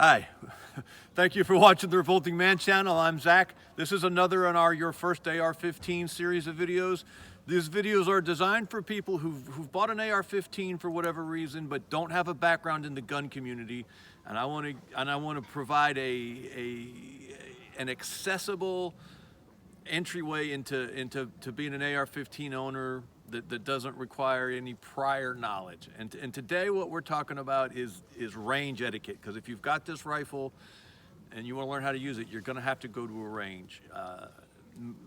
Hi, thank you for watching the Revolting Man channel. I'm Zach. This is another in our Your First AR-15 series of videos. These videos are designed for people who've bought an AR-15 for whatever reason, but don't have a background in the gun community. And I want to provide an accessible entryway into being an AR-15 owner that doesn't require any prior knowledge. And today what we're talking about is range etiquette, because if you've got this rifle and you want to learn how to use it, you're going to have to go to a range.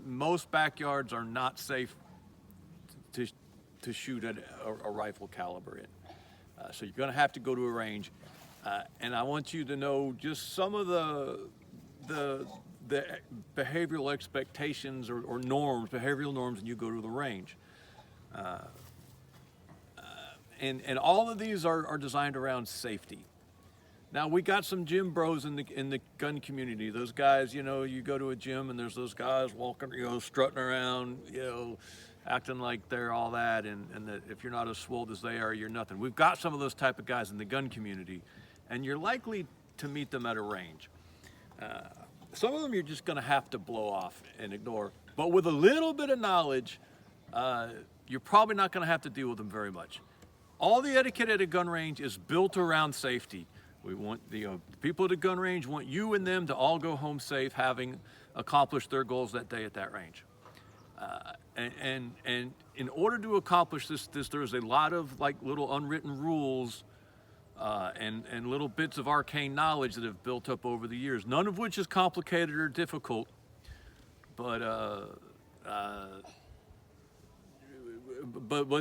Most backyards are not safe to shoot at a rifle caliber in. So you're going to have to go to a range. And I want you to know just some of the behavioral expectations or norms, behavioral norms, when you go to the range. And all of these are designed around safety. Now, we got some gym bros in the gun community. Those guys, you know, you go to a gym and there's those guys walking, you know, strutting around, you know, acting like they're all that, and that if you're not as swole as they are, you're nothing. We've got some of those type of guys in the gun community, and you're likely to meet them at a range. Some of them you're just gonna have to blow off and ignore, but with a little bit of knowledge, you're probably not gonna have to deal with them very much. All the etiquette at a gun range is built around safety. We want the people at a gun range want you and them to all go home safe, having accomplished their goals that day at that range. And in order to accomplish this, there's a lot of like little unwritten rules and little bits of arcane knowledge that have built up over the years, none of which is complicated or difficult, but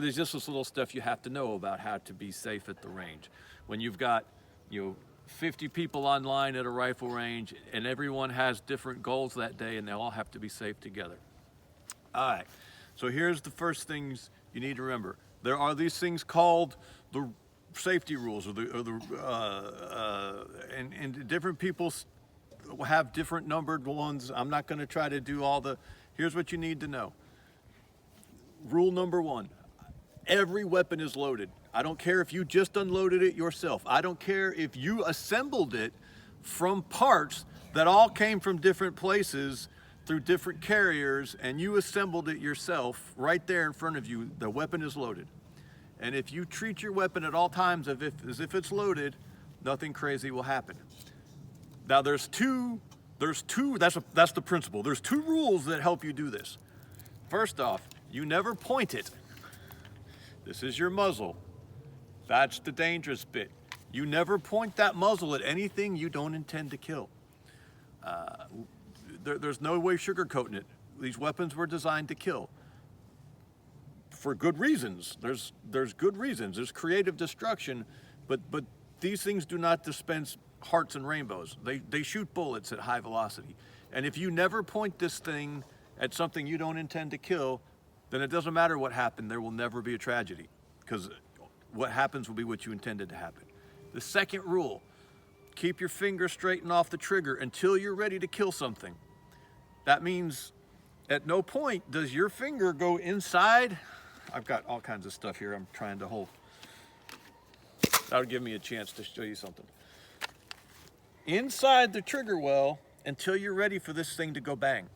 there's just this little stuff you have to know about how to be safe at the range. When you've got, you know, 50 people online at a rifle range and everyone has different goals that day and they all have to be safe together. All right, so here's the first things you need to remember. There are these things called the safety rules, and different people have different numbered ones. I'm not going to try to do all the. Here's what you need to know. Rule number one: every weapon is loaded. I don't care if you just unloaded it yourself. I don't care if you assembled it from parts that all came from different places through different carriers, and you assembled it yourself right there in front of you. The weapon is loaded. And if you treat your weapon at all times as if it's loaded, nothing crazy will happen. Now that's the principle. There's two rules that help you do this. First off, you never point it. This is your muzzle. That's the dangerous bit. You never point that muzzle at anything you don't intend to kill. There's no way sugarcoating it. These weapons were designed to kill. For good reasons. There's good reasons. There's creative destruction, but these things do not dispense hearts and rainbows. They shoot bullets at high velocity. And if you never point this thing at something you don't intend to kill, then it doesn't matter what happened, there will never be a tragedy, because what happens will be what you intended to happen. The second rule: keep your finger straight and off the trigger until you're ready to kill something. That means at no point does your finger go inside. I've got all kinds of stuff here I'm trying to hold. That'll give me a chance to show you something. Inside the trigger well until you're ready for this thing to go bang.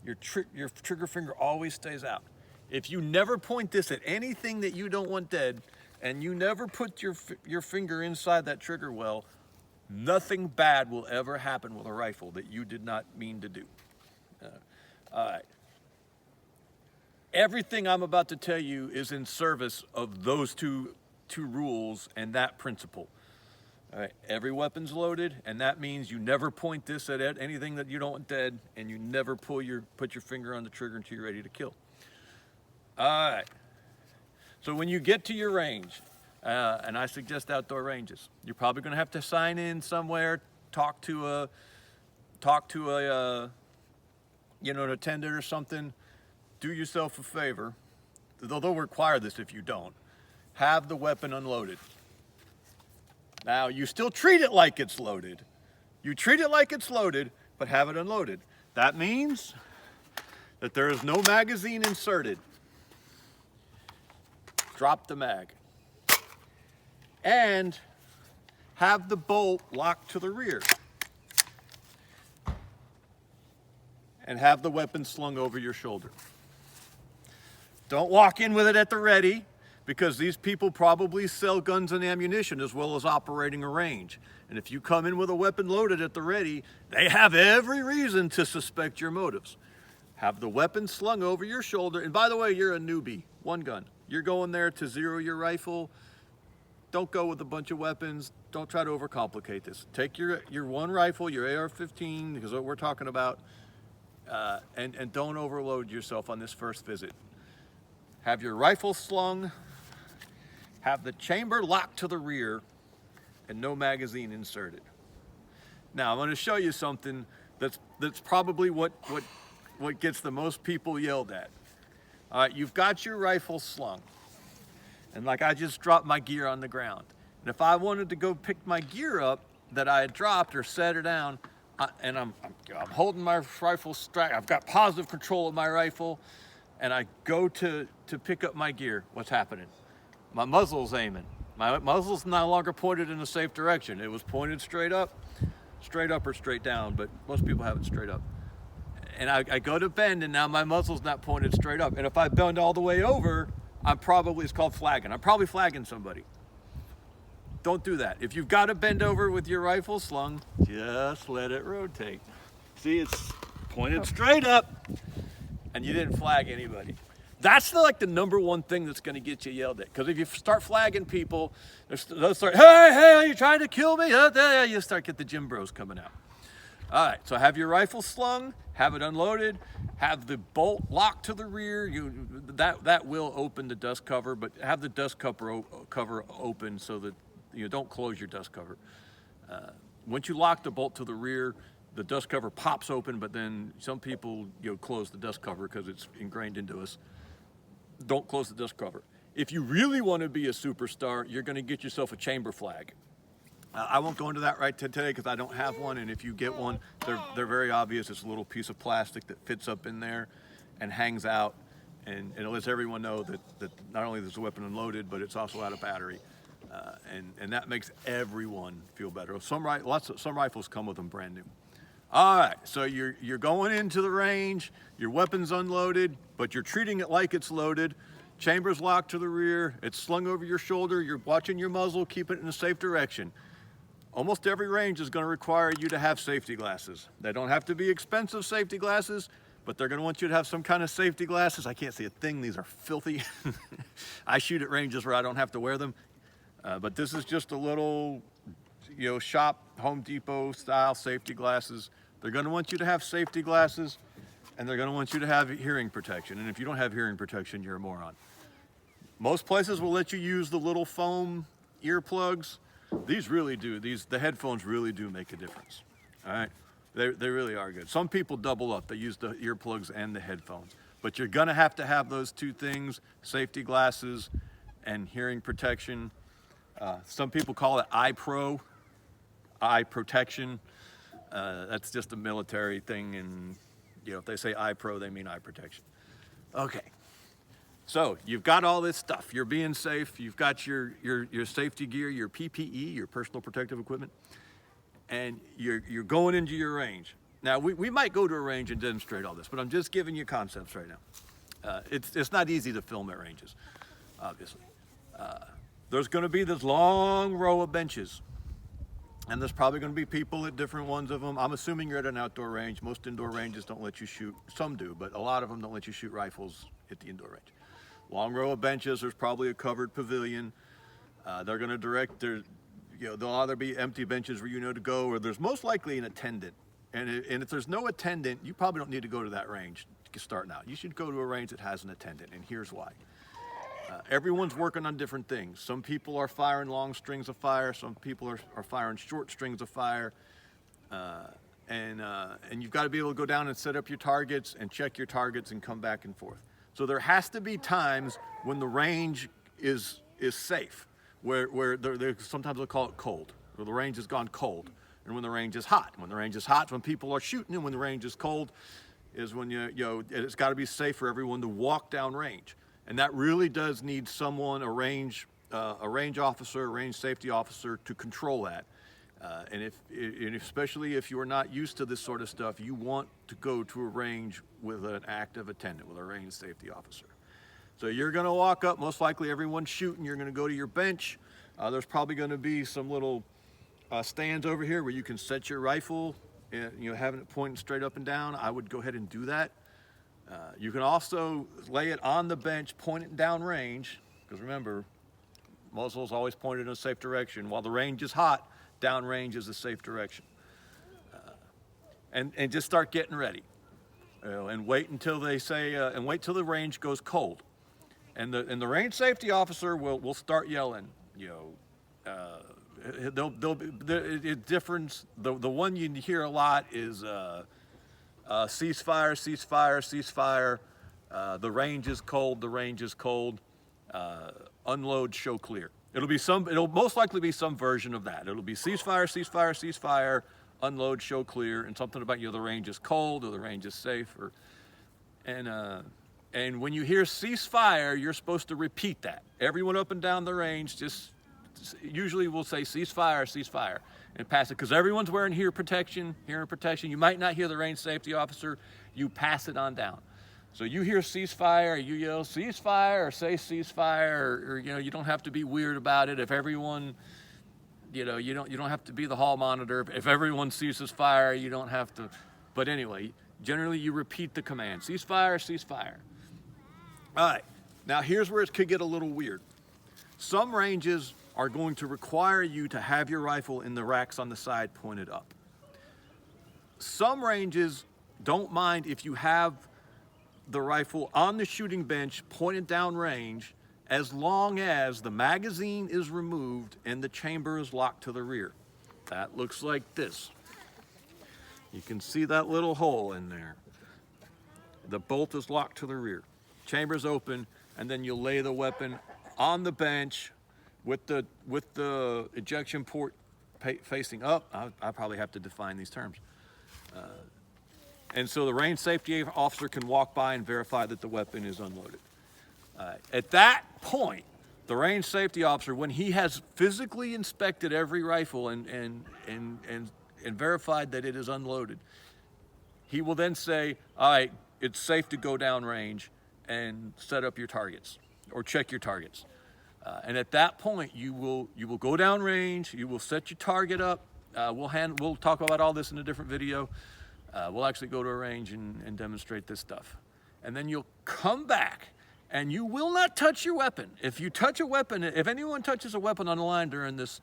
Your trigger finger always stays out. If you never point this at anything that you don't want dead, and you never put your finger inside that trigger well, nothing bad will ever happen with a rifle that you did not mean to do. All right. Everything I'm about to tell you is in service of those two rules and that principle. All right. Every weapon's loaded, and that means you never point this at anything that you don't want dead, and you never put your finger on the trigger until you're ready to kill. All right. So when you get to your range, and I suggest outdoor ranges, you're probably going to have to sign in somewhere, talk to a an attendant or something. Do yourself a favor. They'll require this if you don't. Have the weapon unloaded. Now, you still treat it like it's loaded. You treat it like it's loaded, but have it unloaded. That means that there is no magazine inserted. Drop the mag. And have the bolt locked to the rear. And have the weapon slung over your shoulder. Don't walk in with it at the ready, because these people probably sell guns and ammunition as well as operating a range. And if you come in with a weapon loaded at the ready, they have every reason to suspect your motives. Have the weapon slung over your shoulder. And by the way, you're a newbie, one gun. You're going there to zero your rifle. Don't go with a bunch of weapons. Don't try to overcomplicate this. Take your one rifle, your AR-15, because what we're talking about, and don't overload yourself on this first visit. Have your rifle slung, have the chamber locked to the rear, and no magazine inserted. Now I'm going to show you something that's probably what gets the most people yelled at. All right, you've got your rifle slung, and like I just dropped my gear on the ground. And if I wanted to go pick my gear up that I had dropped or set it down, and I'm holding my rifle strap, I've got positive control of my rifle, and I go to pick up my gear, what's happening? My muzzle's aiming. My muzzle's no longer pointed in a safe direction. It was pointed straight up or straight down, but most people have it straight up. And I go to bend, and now my muzzle's not pointed straight up. And if I bend all the way over, it's called flagging. I'm probably flagging somebody. Don't do that. If you've got to bend over with your rifle slung, just let it rotate. See, it's pointed straight up, and you didn't flag anybody. That's like the number one thing that's going to get you yelled at. Because if you start flagging people, they'll start, hey, are you trying to kill me? You start get the gym bros coming out. All right, so have your rifle slung, have it unloaded, have the bolt locked to the rear. That will open the dust cover, but have the dust cover open so that you don't close your dust cover. Once you lock the bolt to the rear, the dust cover pops open, but then some people close the dust cover because it's ingrained into us. Don't close the dust cover. If you really want to be a superstar, you're going to get yourself a chamber flag. I won't go into that right today because I don't have one, and if you get one, they're very obvious. It's a little piece of plastic that fits up in there and hangs out, and it lets everyone know that not only is the weapon unloaded, but it's also out of battery, and that makes everyone feel better. Some rifles come with them brand new. All right, so you're going into the range, your weapon's unloaded, but you're treating it like it's loaded. Chamber's locked to the rear, it's slung over your shoulder, you're watching your muzzle, keep it in a safe direction. Almost every range is going to require you to have safety glasses. They don't have to be expensive safety glasses, but they're going to want you to have some kind of safety glasses. I can't see a thing, these are filthy. I shoot at ranges where I don't have to wear them, but this is just a little shop, Home Depot style safety glasses. They're going to want you to have safety glasses, and they're going to want you to have hearing protection. And if you don't have hearing protection, you're a moron. Most places will let you use the little foam earplugs. These really do. The headphones really do make a difference. All right, they really are good. Some people double up. They use the earplugs and the headphones. But you're going to have those two things: safety glasses and hearing protection. Some people call it eye protection. That's just a military thing, and if they say eye pro, they mean eye protection. Okay, so you've got all this stuff. You're being safe. You've got your safety gear, your PPE, your personal protective equipment, and you're going into your range. Now we might go to a range and demonstrate all this, but I'm just giving you concepts right now. It's not easy to film at ranges, obviously. There's going to be this long row of benches. And there's probably going to be people at different ones of them. I'm assuming you're at an outdoor range. Most indoor ranges don't let you shoot. Some do, but a lot of them don't let you shoot rifles at the indoor range. Long row of benches. There's probably a covered pavilion. They're going to direct. There'll either be empty benches where to go, or there's most likely an attendant. And if there's no attendant, you probably don't need to go to that range starting out. You should go to a range that has an attendant, and here's why. Everyone's working on different things. Some people are firing long strings of fire. Some people are firing short strings of fire. And you've got to be able to go down and set up your targets and check your targets and come back and forth. So there has to be times when the range is safe, where sometimes they'll call it cold, where the range has gone cold, and when the range is hot. When the range is hot, when people are shooting, and when the range is cold, is when it's got to be safe for everyone to walk down range. And that really does need a range a range officer, a range safety officer to control that. And especially if you are not used to this sort of stuff, you want to go to a range with an active attendant, with a range safety officer. So you're going to walk up, most likely everyone's shooting, you're going to go to your bench. There's probably going to be some little stands over here where you can set your rifle, and, having it pointing straight up and down. I would go ahead and do that. You can also lay it on the bench, point it down range, because remember, muzzle's always pointed in a safe direction. While the range is hot, downrange is a safe direction. And just start getting ready. And wait until they say, and wait till the range goes cold. And the range safety officer will start yelling, it difference. The one you hear a lot is ceasefire, ceasefire, ceasefire. The range is cold. The range is cold. Unload, show clear. It'll most likely be some version of that. It'll be ceasefire, ceasefire, ceasefire, unload, show clear, and something about the range is cold or the range is safe. And when you hear ceasefire, you're supposed to repeat that. Everyone up and down the range usually will say ceasefire, ceasefire, and pass it, because everyone's wearing hearing protection. You might not hear the range safety officer. You pass it on down. So you hear ceasefire, you yell ceasefire, or say ceasefire, or you don't have to be weird about it. If everyone, you don't have to be the hall monitor. If everyone ceases fire, you don't have to. But anyway, generally you repeat the command: ceasefire, ceasefire. All right. Now here's where it could get a little weird. Some ranges are going to require you to have your rifle in the racks on the side pointed up. Some ranges don't mind if you have the rifle on the shooting bench pointed down range, as long as the magazine is removed and the chamber is locked to the rear. That looks like this. You can see that little hole in there. The bolt is locked to the rear. Chamber's open, and then you lay the weapon on the bench with the ejection port facing up. I probably have to define these terms. And so the range safety officer can walk by and verify that the weapon is unloaded. At that point, the range safety officer, when he has physically inspected every rifle and verified that it is unloaded, he will then say, all right, it's safe to go down range and set up your targets or check your targets. And at that point, you will go down range, you will set your target up. We'll talk about all this in a different video. We'll actually go to a range and demonstrate this stuff. And then you'll come back, and you will not touch your weapon. If you touch a weapon, if anyone touches a weapon on the line during this,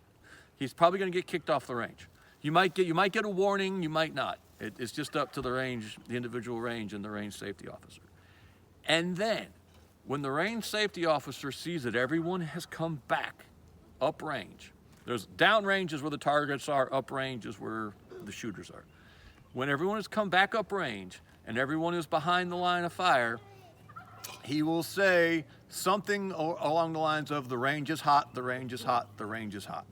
he's probably going to get kicked off the range. You might get a warning, you might not. It's just up to the range, the individual range, and the range safety officer. And then, when the range safety officer sees that everyone has come back up range, there's down range is where the targets are, up range is where the shooters are. When everyone has come back up range and everyone is behind the line of fire, he will say something along the lines of, the range is hot, the range is hot, the range is hot.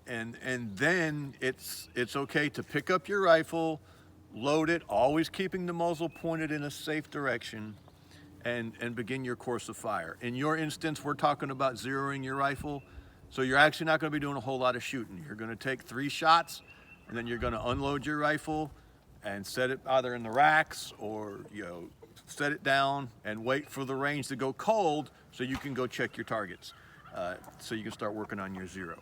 And then it's okay to pick up your rifle, load it, always keeping the muzzle pointed in a safe direction, and begin your course of fire. In your instance, we're talking about zeroing your rifle, so you're actually not going to be doing a whole lot of shooting. You're going to take 3 shots, and then you're going to unload your rifle and set it either in the racks or set it down and wait for the range to go cold so you can go check your targets, so you can start working on your zero.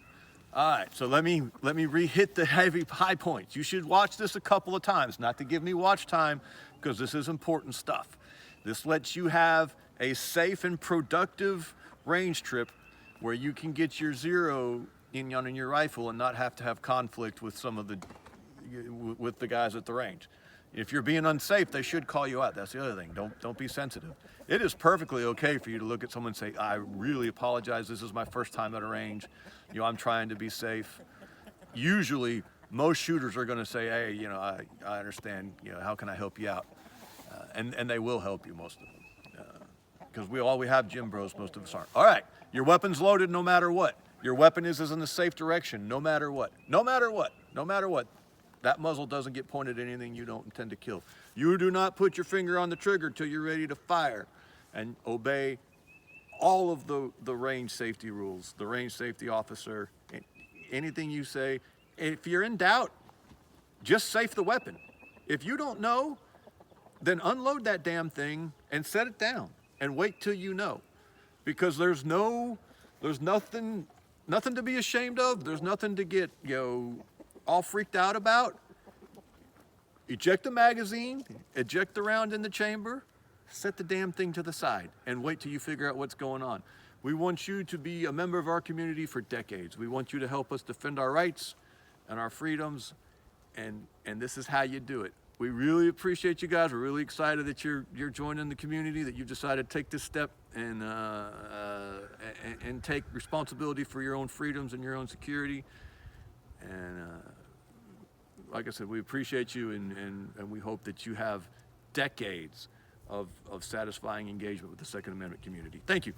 All right, so let me re-hit the high points. You should watch this a couple of times, not to give me watch time, because this is important stuff. This lets you have a safe and productive range trip where you can get your zero in on your rifle and not have to have conflict with with the guys at the range. If you're being unsafe, they should call you out. That's the other thing. Don't be sensitive. It is perfectly okay for you to look at someone and say, I really apologize. This is my first time at a range. I'm trying to be safe. Usually, most shooters are going to say, hey, I understand. How can I help you out? And they will help you, most of them. Because we have gym bros, most of us aren't. All right, your weapon's loaded no matter what. Your weapon is in the safe direction no matter what. No matter what. No matter what. That muzzle doesn't get pointed at anything you don't intend to kill. You do not put your finger on the trigger till you're ready to fire, and obey all of the range safety rules, the range safety officer, anything you say. If you're in doubt, just safe the weapon. If you don't know, then unload that damn thing and set it down and wait till you know. Because there's nothing to be ashamed of. There's nothing to get, all freaked out about. Eject the magazine, eject the round in the chamber, set the damn thing to the side and wait till you figure out what's going on. We want you to be a member of our community for decades. We want you to help us defend our rights and our freedoms, and this is how you do it. We really appreciate you guys. We're really excited that you're joining the community, that you've decided to take this step and take responsibility for your own freedoms and your own security. And like I said, we appreciate you, and we hope that you have decades of satisfying engagement with the Second Amendment community. Thank you.